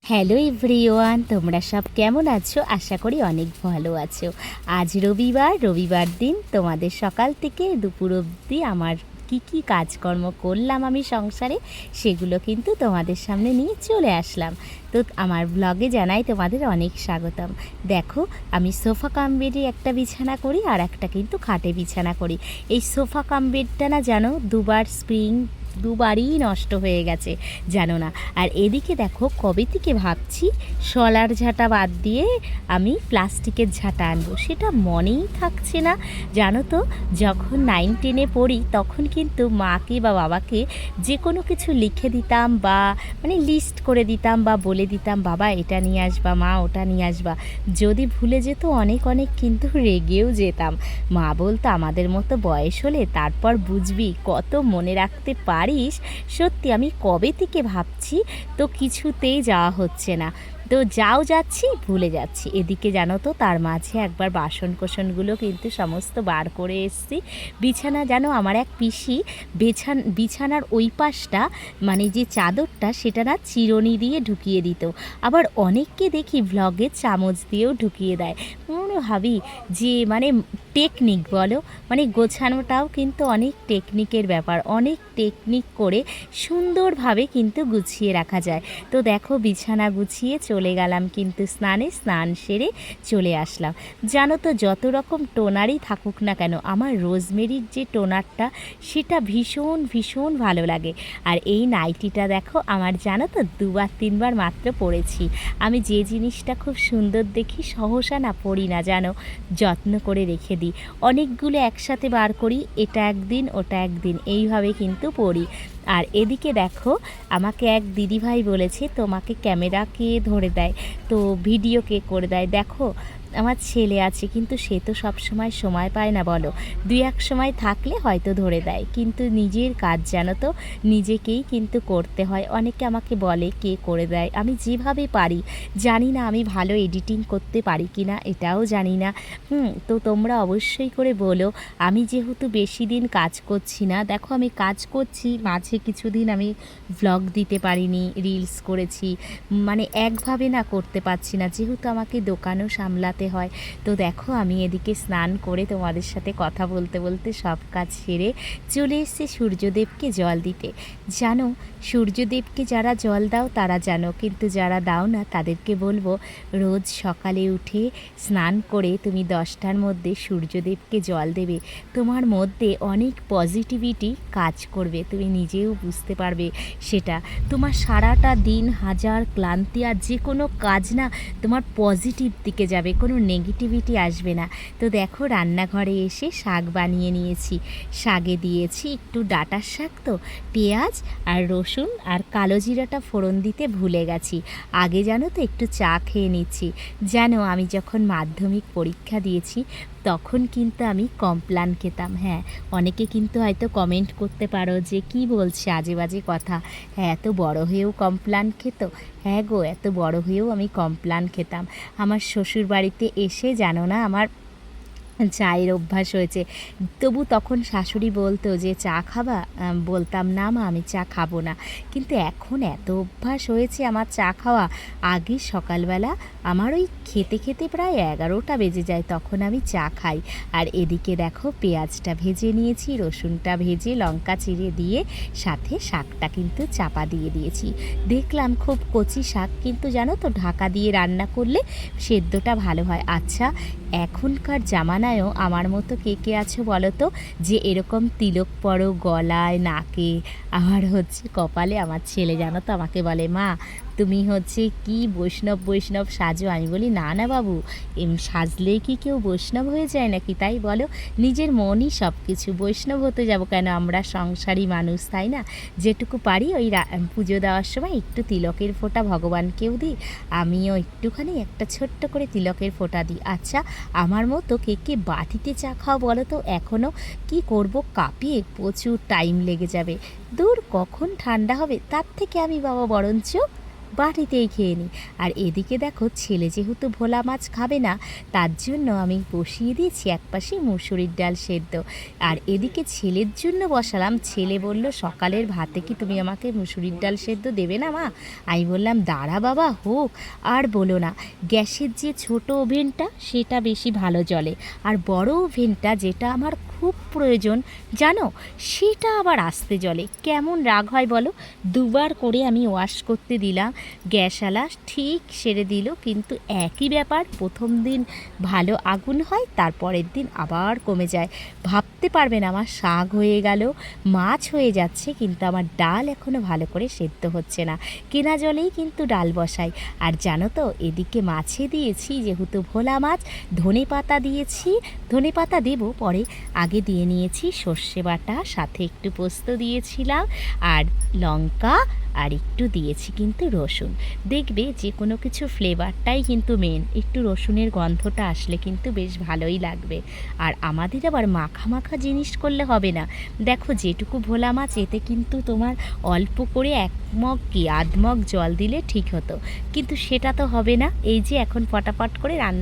Hello everyone, তোমরা সব কেমন আছো? আশা করি অনেক ভালো আছো। আজ রবিবার দিন তোমাদের সকাল থেকে দুপুর অবধি আমার কি কাজকর্ম করলাম আমি সংসারে, সেগুলো কিন্তু তোমাদের সামনে নিয়ে চলে আসলাম। তো আমার ব্লগে জানাই তোমাদের অনেক স্বাগতম। দেখো, আমি সোফা কাম বেডে একটা বিছানা করি আর একটা কিন্তু খাটে বিছানা করি। এই সোফা কাম বেডটা না জানো, দুবারই নষ্ট হয়ে গেছে, জানো না। আর এদিকে দেখো, কবে থেকে ভাবছি শলার ঝাঁটা বাদ দিয়ে আমি প্লাস্টিকের ঝাঁটা আনবো, সেটা মনেই থাকছে না। জানো তো, যখন 9-10-এ পড়ি তখন কিন্তু মাকে বা বাবাকে যে কোনো কিছু লিখে দিতাম, বা মানে লিস্ট করে দিতাম, বা বলে দিতাম বাবা এটা নিয়ে আসবা, মা ওটা নিয়ে আসবা। যদি ভুলে যেত অনেক কিন্তু রেগেও যেতাম। মা বলতো আমাদের মতো বয়স হলে তারপর বুঝবি কত মনে রাখতে পারিস। সত্যি আমি কবে থেকে ভাবছি, তো কিছুতেই যাওয়া হচ্ছে না। তো যাচ্ছি ভুলে যাচ্ছি। এদিকে জানো তো, তার মাঝে একবার বাসন কোসনগুলো কিন্তু সমস্ত বার করে এসছি। বিছানা জানো, আমার এক পিসি বিছানার ওই পাশটা, মানে যে চাদরটা, সেটা না চিরুনি দিয়ে ঢুকিয়ে দিত। আবার অনেককে দেখি ভ্লগে চামচ দিয়েও ঢুকিয়ে দেয়। মনে ভাবি যে মানে টেকনিক বলো, মানে গোছানোটাও কিন্তু অনেক টেকনিকের ব্যাপার। অনেক টেকনিক করে সুন্দরভাবে কিন্তু গুছিয়ে রাখা যায়। তো দেখো, বিছানা গুছিয়ে চলে গেলাম কিন্তু স্নান সেরে চলে আসলাম। জানো তো, যত রকম টোনারই থাকুক না কেন, আমার রোজমেরির যে টোনারটা, সেটা ভীষণ ভালো লাগে। আর এই নাইটিটা দেখো আমার, জানো তো, 2-3বার মাত্র পরেছি। আমি যে জিনিসটা খুব সুন্দর দেখি সহসা না পরি না, জানো, যত্ন করে রেখে দিই। অনেকগুলো একসাথে বার করি, এটা একদিন ওটা একদিন, এইভাবে কিন্তু পরি। আর এদিকে দেখো, আমাকে এক দিদিভাই বলেছে তোমাকে ক্যামেরা কে ধরে দেয়, তো ভিডিও কে করে দেয়। দেখো, আমার ছেলে আছে, কিন্তু সে তো সব সময় পায় না বলো। 2-1 সময় থাকলে হয়তো ধরে দেয়, কিন্তু নিজের কাজ জানো তো, নিজেকেই কিন্তু করতে হয়। অনেকে আমাকে বলে কে করে দেয়, আমি যেভাবে পারি। জানি না আমি ভালো এডিটিং করতে পারি কি না, এটাও জানি না। তো তোমরা অবশ্যই করে বলো। আমি যেহেতু বেশি দিন কাজ করছি না, দেখো আমি কাজ করছি, মাঝে কিছুদিন আমি ভ্লগ দিতে পারিনি, রিলস করেছি, মানে একভাবে না করতে পারছি না, যেহেতু আমাকে দোকানও সামলাতে হয়। তো দেখো, আমি এদিকে স্নান করে তোমাদের সাথে কথা বলতে বলতে সব কাজ সেরে চলে এসেছি সূর্যদেবকে জল দিতে। জানো, সূর্যদেবকে যারা জল দাও তারা জানো, কিন্তু যারা দাও না তাদেরকে বলবো, রোজ সকালে উঠে স্নান করে তুমি 10টার মধ্যে সূর্যদেবকে জল দেবে। তোমার মধ্যে অনেক পজিটিভিটি কাজ করবে, তুমি নিজেও বুঝতে পারবে সেটা। তোমার সারাটা দিন হাজার ক্লান্তি আর যে কোনো কাজ না তোমার পজিটিভ দিকে যাবে, কোনো নেগেটিভিটি আসবে না। তো দেখো, রান্নাঘরে এসে শাক বানিয়ে নিয়েছি। শাকে দিয়েছি একটু ডাঁটার শাক, তো পেঁয়াজ আর রসুন আর কালো জিরাটা ফোড়ন দিতে ভুলে গেছি। আগে জানো তো একটু চা খেয়ে নিচ্ছি। জানো, আমি যখন মাধ্যমিক পরীক্ষা দিয়েছি তখন কিন্তু আমি কমপ্লান খেতাম। হ্যাঁ, অনেকে কিন্তু হয়তো কমেন্ট করতে পারো যে কি বলছে আজে বাজে কথা, হ্যাঁ এত বড় হয়েও কমপ্লান খেত। হ্যাঁ গো, এত বড় হয়েও আমি কমপ্লান খেতাম। আমার শ্বশুর বাড়িতে এসে জানো না আমার চায়ের অভ্যাস হয়েছে। তবু তখন শাশুড়ি বলতো যে চা খাবা, বলতাম না মা আমি চা খাবো না। কিন্তু এখন এত অভ্যাস হয়েছে আমার চা খাওয়া। আগে সকালবেলা আমার ওই খেতে প্রায় 11টা বেজে যায়, তখন আমি চা খাই। আর এদিকে দেখো, পেঁয়াজটা ভেজে নিয়েছি, রসুনটা ভেজে লঙ্কা চিড়ে দিয়ে সাথে শাকটা কিন্তু চাপা দিয়ে দিয়েছি। দেখলাম খুব কচি শাক, কিন্তু জানো তো ঢাকা দিয়ে রান্না করলে সেদ্ধটা ভালো হয়। আচ্ছা, এখনকার জামানায়ও আমার মতো কে আছো বলো তো, যে এরকম তিলক পরো গলায়, নাকে, আবার হচ্ছে কপালে। আমার ছেলে জানো তো আমাকে বলে, মা তুমি হচ্ছে কি বৈষ্ণব সাজো। আমি বলি না বাবু, সাজলেই কি কেউ বৈষ্ণব হয়ে যায় নাকি? তাই বলো, নিজের মনই সব কিছু। বৈষ্ণব হতে যাব কেন? আমরা সংসারী মানুষ, তাই না? যেটুকু পারি ওই পুজো দেওয়ার সময় একটু তিলকের ফোঁটা ভগবানকেও দিই, আমিও একটুখানি একটা ছোট্ট করে তিলকের ফোঁটা দিই। আচ্ছা, আমার মতো কে বাটিতে চা খাও বলো তো? এখনও কি করব, কাপে প্রচুর টাইম লেগে যাবে। দূর, কখন ঠান্ডা হবে, তার থেকে আমি বাবা বরঞ্চ বাটিতেই খেয়ে নিই। আর এদিকে দেখো ছেলে যেহেতু ভোলা মাছ খাবে না, তার জন্য আমি বসিয়ে দিয়েছি একপাশে মুসুরির ডাল সেদ্ধ। আর এদিকে ছেলের জন্য বসালাম। ছেলে বলল, সকালের ভাতে কি তুমি আমাকে মুসুরির ডাল সেদ্ধ দেবে না মা? আমি বললাম, দাঁড়া বাবা, হোক। আর বলো না, গ্যাসের যে ছোট ওভেনটা সেটা বেশি ভালো জ্বলে, আর বড় ওভেনটা যেটা আমার খুব প্রয়োজন জানো, সেটা আবার আস্তে জ্বলে। কেমন রাগ হয় বলো। দুবার করে আমি ওয়াশ করতে দিলাম, গ্যাসওয়ালা ঠিক সেরে দিল, কিন্তু একই ব্যাপার। প্রথম দিন ভালো আগুন হয়, তারপরের দিন আবার কমে যায়। ভাবতে পারবে না, আমার শাক হয়ে গেল, মাছ হয়ে যাচ্ছে, কিন্তু আমার ডাল এখনও ভালো করে সেদ্ধ হচ্ছে না। কেনা জলেই কিন্তু ডাল বসাই। আর জানো তো, এদিকে মাছে দিয়েছি যেহেতু ভোলা মাছ, ধনেপাতা দিয়েছি। ধনেপাতা দেবো পরে, আগে দিয়ে নিয়েছি সর্ষে বাটা, সাথে একটু পোস্ত দিয়েছিলাম, আর লঙ্কা, আর একটু দিয়েছি কিন্তু রসুন। দেখবে যে কোনো কিছু ফ্লেভারটাই কিন্তু মেন, একটু রসুনের গন্ধটা আসলে কিন্তু বেশ ভালোই লাগবে। আর আমাদের আবার মাখা মাখা জিনিস করলে হবে না। দেখো যেটুকু ভোলা মাছ, এতে কিন্তু তোমার অল্প করে 1 মগ কি 1/2 মগ জল দিলে ঠিক হতো, কিন্তু সেটা তো হবে না। এই যে এখন ফটাফট করে রান্না